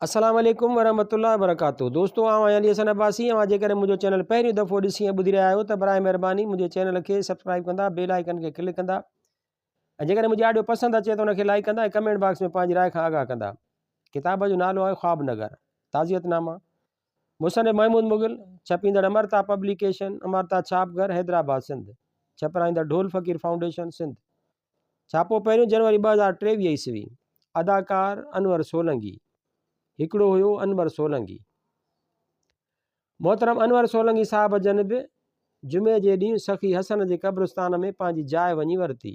अस्सलाम वालेकुम वरहमतुल्लाहि वबरकातुहू। दोस्तों आवां अली हसन अब्बासी। जेकर मुझो चैनल पहिरियों दफ़ो ॾिसी ऐं ॿुधी रहिया आहियो त बराए महिरबानी मुझे चैनल खे सब्सक्राइब कंदा, बेल आइकन खे क्लिक कंदा ऐं जेकर मुंहिंजी ऑडियो पसंदि अचे त उनखे लाइक कंदा ऐं कमेंट बॉक्स में पंहिंजी राय खां आगाह कंदा। किताब जो नालो आहे ख्वाबनगर ताज़ियतनामा, मुसनिफ़ महमूद मुग़ल, छपींदड़ अमरता पब्लिकेशन, अमरता छापघर, हैदराबाद सिंध, छपाईंदड़ ढोल फ़कीर फाउंडेशन सिंध। छापो पहिरियों जनवरी 2023 ईस्वी। अदाकार अनवर सोलंकी। हिकिड़ो हुयो अनवर सोलंकी। मोहतरम अनवर सोलंकी साहब जनिब जुमे जे ॾींहुं सखी हसन जे क़ब्रिस्तान में पंहिंजी जाइ वञी वरिती।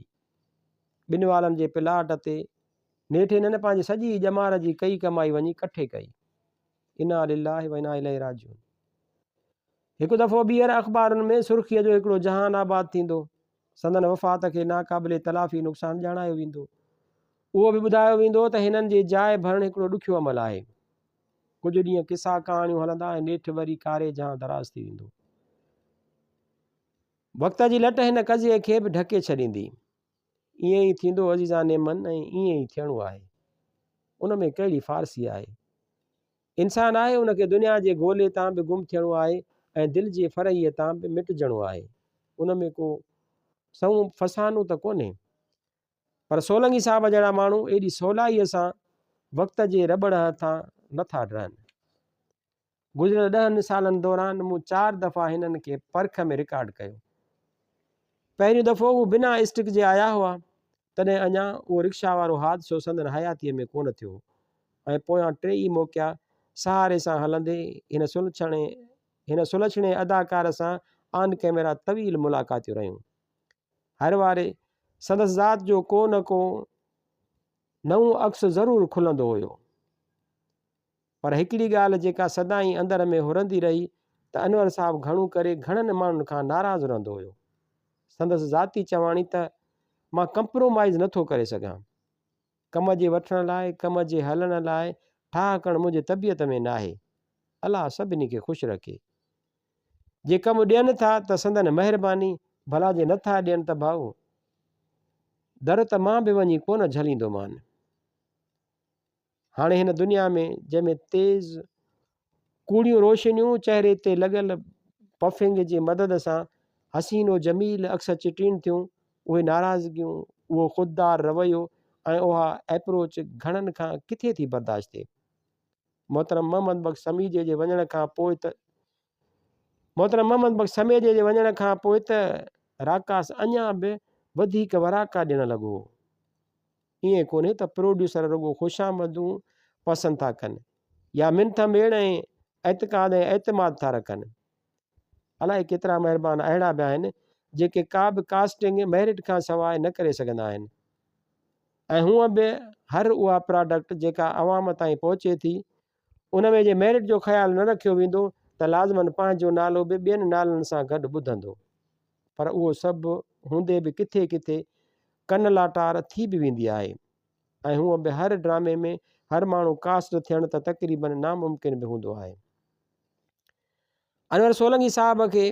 ॿिनि वालनि जे प्लाट ते नेठि हिननि पंहिंजी सॼी ॼमार जी कई कमाई वञी कठे कई। इना लिल्लाहि व इना इलैहि राजिऊन। हिकु दफ़ो ॿीहर अख़बारुनि में सुर्खीअ जो हिकिड़ो जहान आबाद थींदो, संदन वफ़ात खे नाक़ाबिले तलाफ़ी नुक़सानु ॼाणायो वेंदो। उहो बि ॿुधायो वेंदो त हिननि जे जाइ भरणु हिकिड़ो ॾुखियो अमल आहे। कुझु ॾींहं किसा कहाणियूं हलंदा ऐं नेठि वरी कारे जहां दराज़ थी वेंदो। वक़्त जी लट हिन कज़िए खे बि ढके छॾींदी। ईअं ई थींदो अज़ीज़ाने मन ऐं ईअं ई थियणो आहे। उन में कहिड़ी फ़ारसी आहे। इंसानु आहे, उनखे दुनिया जे ॻोल्हे तां बि गुम थियणो आहे ऐं दिलि जे फ़रहीअ तां बि मिटिजणो आहे। उन में को सऊं फसानो त कोन्हे। पर सोलंकी साहब जहिड़ा माण्हू एॾी सवलाईअ सां वक़्त जे रबड़ हथां नथा रहनि। गुज़िरियल 10 सालनि दौरान मूं 4 दफ़ा हिननि खे परख में रिकॉर्ड कयो। पहिरियों दफ़ो हू बिना स्टिक जे आया हुआ, तॾहिं अञा उहो रिक्शा वारो हादिसो संदन हयातीअ में कोन थियो ऐं पोयां 3 मौक़िया सहारे सां हलंदे हिन सुलछणे अदाकार सां ऑन कैमरा तवील मुलाक़ातियूं रहियूं। हर वारे संदसि ज़ात जो को न को नओं अक्स ज़रूरु खुलंदो हुयो। पर हिकिड़ी ॻाल्हि जेका सदाईं अंदर में हुरंदी रही त अनवर साहब घणो करे घणनि माण्हुनि खां नाराज़ रहंदो हुयो। संदसि ज़ाती चवाणी त मां कंप्रोमाइज़ नथो करे सघां। कम जे वठण लाइ, कम जे हलण लाइ ठाह करणु मुंहिंजे तबियत में न आहे। अलाह सभिनी खे ख़ुशि रखे। जे कमु ॾियनि था त संदन महिरबानी, भला जे नथा ॾियनि त भाऊ दर त मां बि वञी कोन झलींदोमान। हाणे हिन दुनिया में जंहिंमें तेज़ कूड़ियूं रोशनियूं चहिरे ते लॻल पफिंग जी मदद सां हसीनो जमील अक्स चिटीनि थियूं, उहे नाराज़गियूं, उहो ख़ुददार रवैयो ऐं उहा एप्रोच घणनि खां किथे थी बर्दाश्त थिए। मोहतरम मोहम्मद बख़्श समीजे जे वञण खां पोइ त राकास अञा बि वधीक वराका ॾियणु लॻो। ईअं कोन्हे त प्रोड्यूसर रुॻो ख़ुशामदूं पसंदि था कनि या मिंथ मेड़ ऐं एतक़ाद ऐं एतमाद था रखनि। अलाए केतिरा महिरबान अहिड़ा बि आहिनि जेके का बि कास्टिंग मेरिट खां सवाइ न करे सघंदा आहिनि ऐं हूअं बि हर उहा प्रोडक्ट जेका अवाम ताईं पहुचे थी उन में जे मेरिट जो ख़्यालु न रखियो वेंदो त लाज़मन पंहिंजो नालो बि ॿियनि नालनि सां गॾु ॿुधंदो। पर उहो सभु हूंदे बि किथे किथे कन लाटार थी बि वेंदी आहे ऐं हूअं बि हर ड्रामे में हर माण्हू कास्ट थियणु त तक़रीबन नामुमकिन बि हूंदो आहे। अनवर सोलंकी साहब खे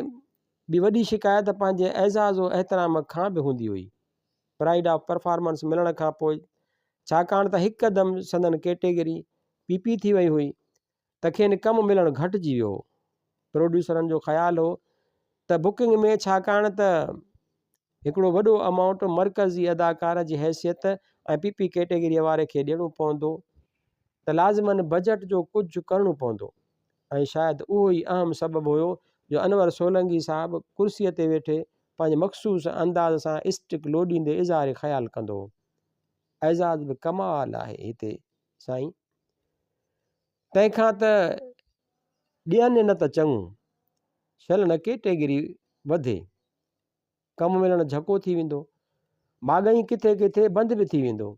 बि वॾी शिकायत पंहिंजे एज़ाज़ व एहतराम खां बि हूंदी हुई। प्राइड ऑफ परफॉर्मेंस मिलण खां पोइ छाकाणि त हिकदमि संदन कैटेगरी पीपी थी वई हुई त खेनि कमु मिलणु घटिजी वियो। प्रोड्यूसरनि जो ख़्यालु हो त बुकिंग में छाकाणि त हिकिड़ो वॾो अमाउंट मरकज़ी अदाकार जी हैसियत ऐं पीपी कैटेगरीअ वारे खे ॾियणो पवंदो त लाज़मन बजट जो कुझु करिणो पवंदो ऐं शायदि उहो ई अहम सबबु हुयो जो अनवर सोलंकी साहब कुर्सीअ ते वेठे पंहिंजे मख़सूस अंदाज़ सां स्टिक लोॾींदे इज़हार ख़्यालु कंदो। एज़ाज़ बि कमाल आहे हिते साईं। तंहिंखां त ॾियनि न त चङो, शल न कैटेगरी वधे, कमु मिलणु झको थी वेंदो, माॻई किथे किथे बंदि बि थी वेंदो।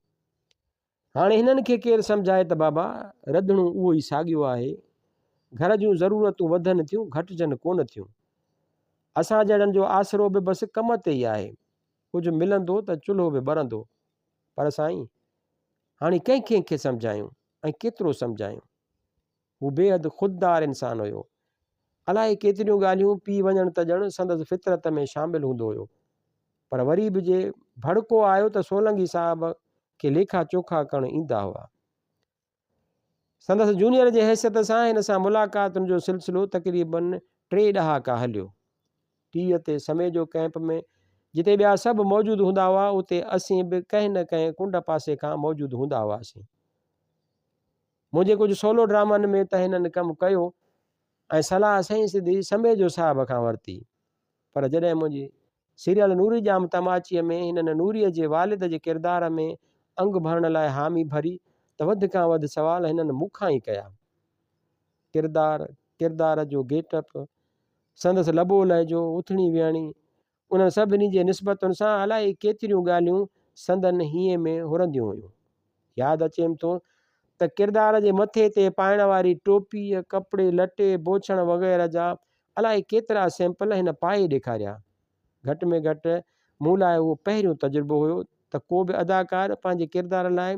हाणे हिननि खे केरु सम्झाए त बाबा रधिणो उहो ई साॻियो आहे। घर जूं ज़रूरतूं वधनि थियूं, घटिजनि कोन थियूं। असां जहिड़नि जो आसिरो बि बसि कम ते ई आहे। कुझु मिलंदो त चुल्हो बि ॿरंदो। पर साईं हाणे कंहिंखे सम्झायूं ऐं केतिरो सम्झायूं। हू बेहदि ख़ुददार इंसानु हुयो। अलाए केतिरियूं ॻाल्हियूं पी वञण त ॼण संदसि फितरत में शामिलु हूंदो हुयो। पर वरी बि जे भड़को आयो त सोलंकी साहब खे लेखा चोखा करणु ईंदा हुआ। संदसि जूनियर जे हैसियत सां हिन सां मुलाक़ातुनि जो सिलसिलो तक़रीबन 3 ॾहाका हलियो। टीवीअ ते समय जो कैंप में जिते ॿिया सभु मौजूदु हूंदा हुआ उते असीं बि कंहिं न कंहिं कुंड पासे खां मौजूदु हूंदा हुआसीं। मुंहिंजे कुझु सोलो ड्रामनि में त हिननि कमु कयो ऐं सलाह सही सिधी समय जो साहिब खां वरिती, पर जॾहिं मुंहिंजी सीरियल नूरी जाम तमाचीअ में हिननि नूरीअ जे वालिद जे किरदार में अंग भरण लाइ हामी भरी त वधि खां वधि सवाल हिननि मूंखां ई कया। किरदार जो गेटअप, संदसि लबो लहजो, उथणी विहणी, उन्हनि सभिनी जे निस्बतुनि सां अलाए केतिरियूं ॻाल्हियूं संदन हीअं में हुरंदियूं हुयूं। यादि अचेमि थो त किरदार जे मथे ते पाइण वारी टोपीअ, कपिड़े लटे, बोछण वग़ैरह जा अलाए केतिरा सैंपल हिन पाए ॾेखारिया। घटि में घटि मूं लाइ उहो पहिरियों तजुर्बो हुयो त को बि अदाकार पंहिंजे किरदार लाइ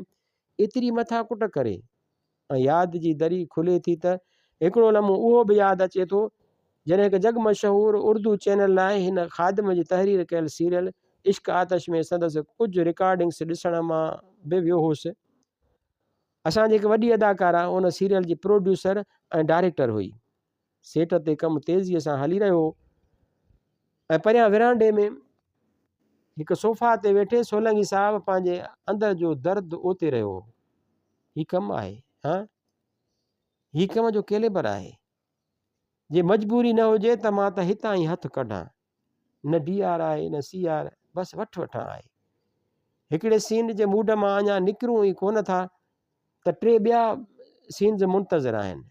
एतिरी मथाकुट करे। ऐं यादि जी दरी खुले थी त हिकिड़ो लम्हो उहो बि यादि अचे थो जॾहिं हिकु जग मशहूरु उर्दू चैनल लाइ हिन ख़ादिम जी तहरीर कयल सीरियल इश्क आतश में संदसि कुझु रिकॉर्डिंग्स ॾिसण मां बि वियो हुउसि। असांजी हिकु वॾी अदाकारा उन सीरियल जी प्रोड्यूसर ऐं डायरेक्टर हुई। सेट ते कमु तेज़ीअ सां हली रहियो हो ऐं परियां विरांडे में हिकु सोफ़ा ते वेठे सोलंगी साहब पंहिंजे अंदर जो दर्द ओते रहियो हो। हीउ कमु आहे, हा, हीउ कम जो कैलिबर आहे। जे मजबूरी न हुजे त मां त हितां ई हथु कढां। न DR आहे न CR, बसि वठां आहे। हिकिड़े सीन जे मूड मां अञा निकिरूं ई कोन था त 3 ॿिया सीन्स मुंतज़र आहिनि।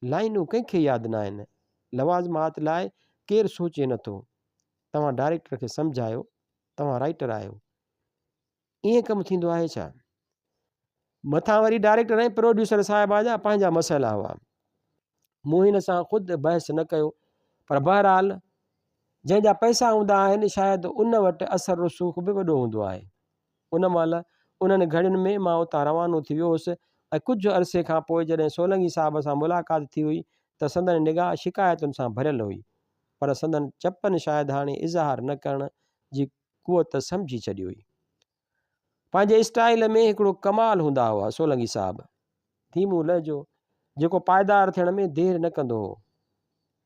लाइनूं कंहिंखे यादि न आहिनि। लवाज़मात लाइ केरु सोचे नथो। तव्हां डायरेक्टर खे सम्झायो, तव्हां राइटर आहियो। ईअं कमु थींदो आहे छा? मथां वरी डायरेक्टर ऐं प्रोड्यूसर साहिबा जा पंहिंजा मसइला हुआ। मूं हिन सां ख़ुदि बहस न कयो, पर बहरहाल जंहिंजा पैसा हूंदा आहिनि शायदि उन वटि असर रसूख़ बि वॾो हूंदो आहे। उन महिल उन्हनि घड़ियुनि में मां उतां रवानो थी वियो हुउसि ऐं कुझु अरसे खां पोइ जॾहिं सोलंगी साहब सां मुलाक़ात थी हुई त संदन निगाह शिकायतुनि सां भरियल हुई, पर संदन चपनि शायदि हाणे इज़हार न करण जी कुवत सम्झी छॾी हुई। पंहिंजे स्टाइल में हिकिड़ो कमाल हूंदा हुआ सोलंगी साहब। धीमो लहजो जेको पाइदार थियण में देरि न कंदो हो।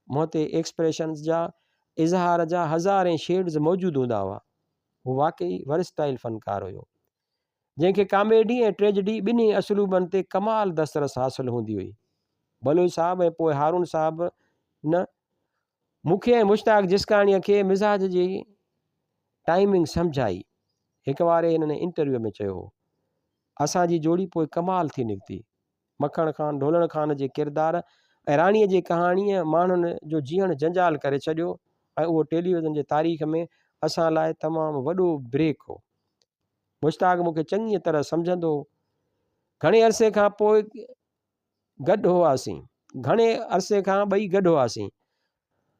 मुंहं ते एक्सप्रेशन्स जा, इज़हार जा हज़ारें शेड्स मौजूदु हूंदा हुआ। हू वाक़ई वर्सटाइल फ़नकार हुयो जंहिंखे कॉमेडी ऐं ट्रेजिडी ॿिन्ही असलूबनि ते कमाल दस्तरस हासिलु हूंदी हुई। बलोच साहब ऐं पोइ हारून साहब न मूंखे ऐं मुश्ताक जिसकाणीअ खे मिज़ाज जी टाइमिंग सम्झाई। हिकु वारे हिननि इंटरव्यू में चयो हो, असांजी जोड़ी पोइ कमाल थी निकिती। मखण ख़ान ढोलण ख़ान जे किरदार ऐं राणीअ जी कहाणीअ माण्हुनि जो जीअण जंजाल करे छॾियो ऐं उहो टेलीविज़न जे तारीख़ में असां लाइ तमामु वॾो ब्रेक हो। मुश्ताक मूंखे चङी तरह सम्झंदो हो। घणे अरसे खां पोइ गॾु हुआसीं, घणे अरसे खां ॿई गॾु हुआसीं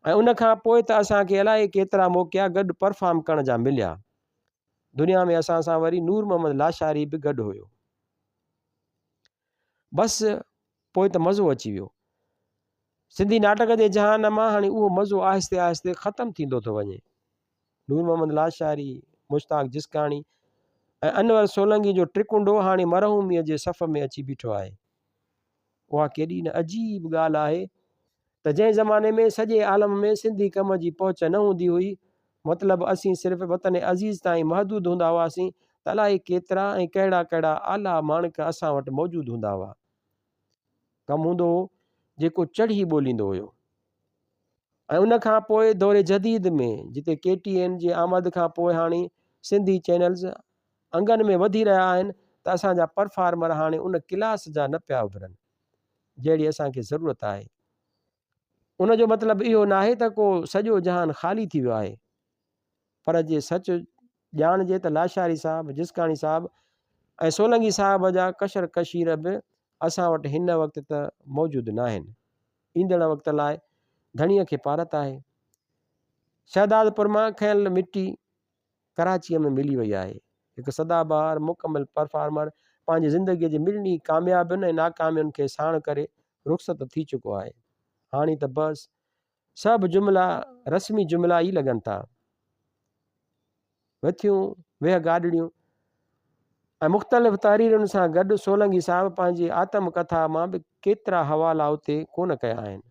ऐं उन खां पोइ त असांखे अलाए केतिरा मौक़िया गॾु परफॉर्म करण जा मिलिया। दुनिया में असां सां वरी नूर मोहम्मद लाशारी बि गॾु हुयो। बसि पोइ त मज़ो अची वियो। सिंधी नाटक जे जहान मां हाणे उहो मज़ो आहिस्ते आहिस्ते ख़तमु थींदो थो वञे। नूर मोहम्मद लाशारी, मुश्ताक जिसकाणी ऐं अनवर सोलंगी जो ट्रिकुंडो हाणे मरहूमीअ जे सफ़ में अची बीठो आहे। उहा केॾी न अजीब ॻाल्हि आहे त जंहिं ज़माने में सॼे आलम में सिंधी कम जी पहुच न हूंदी हुई, मतिलबु असीं सिर्फ़ु वतन अज़ीज़ ताईं महदूदु हूंदा हुआसीं, त अलाए केतिरा ऐं कहिड़ा कहिड़ा आला माणिक असां वटि मौजूदु हूंदा हुआ। कमु हूंदो हो जेको चढ़ी ॿोलींदो हुयो। ऐं उन खां पोइ दौरे जदीद में जिते KTN जे आमद खां पोइ हाणे सिंधी चैनल्स अंगनि में वधी रहिया आहिनि, त असांजा परफॉर्मर हाणे उन क्लास जा न पिया उभरनि जहिड़ी असांखे ज़रूरत आहे। उनजो मतिलबु इहो न आहे त को सॼो जहान ख़ाली थी वियो आहे, पर जे सच ॼाणजे त लाशारी साहब, जिसकाणी साहब ऐं सोलंगी साहब जा कशर कशीर बि असां वटि हिन वक़्तु त मौजूदु न आहिनि। ईंदड़ वक़्त लाइ धणीअ खे पारत आहे। शहदादपुर मां खयल मिटी कराचीअ में मिली वई आहे। हिकु सदाबहार मुकमल परफॉर्मर पंहिंजी ज़िंदगीअ जे मिलनी कामयाबियुनि ऐं नाकामियुनि खे साण करे रुख़सत थी चुको आहे। हाणे त बसि सभु जुमिला रस्मी जुमिला ई लॻनि था। वथियूं वेह गाॾड़ियूं ऐं मुख़्तलिफ़ तहरीरुनि सां गॾु सोलंगी साहिब पंहिंजी आत्मकथा मां बि केतिरा हवाला उते कोन कया आहिनि।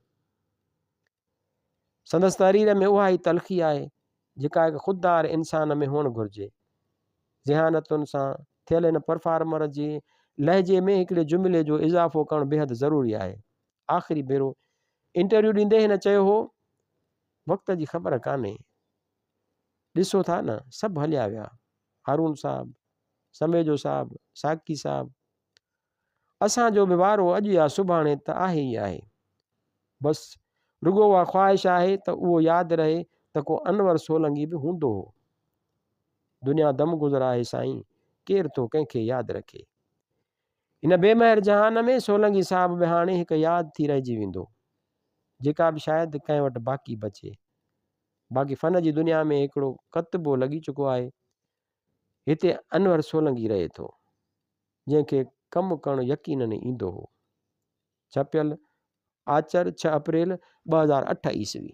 संदसि तहरीर में उहा ई तलख़ी आहे जेका हिकु ख़ुददार इंसान में हुअणु घुरिजे। ज़हानतुनि सां थियल हिन परफॉर्मर जी लहजे में हिकिड़े जुमिले जो इज़ाफ़ो करणु बेहदि ज़रूरी आहे। आख़िरी भेरो इंटरव्यू ॾींदे हिन चयो हो, वक़्त जी ख़बर कान्हे, ॾिसो था न सभु हलिया विया, हारून साहब, समेजो साहब, साकी साहब, असांजो बि वारो अॼु या सुभाणे त आहे ई आहे। बसि रुगो उहा ख़्वाहिश आहे त उहो यादि रहे त को अनवर सोलंगी बि हूंदो हो। दुनिया दम गुज़र आहे साईं, केरु थो कंहिंखे यादि रखे। हिन बेमहर जहान में सोलंगी साहिब बि हाणे हिकु यादि थी रहिजी वेंदो, जेका बि शायदि कंहिं वटि बाक़ी बचे। बाक़ी फ़न जी दुनिया में हिकिड़ो कतबो लॻी चुको आहे, हिते अनवर सोलंगी रहे थो, जंहिंखे कमु करणु यकीनन ईंदो हो। छपियल आचर 6 अप्रैल 2008 ईस्वी।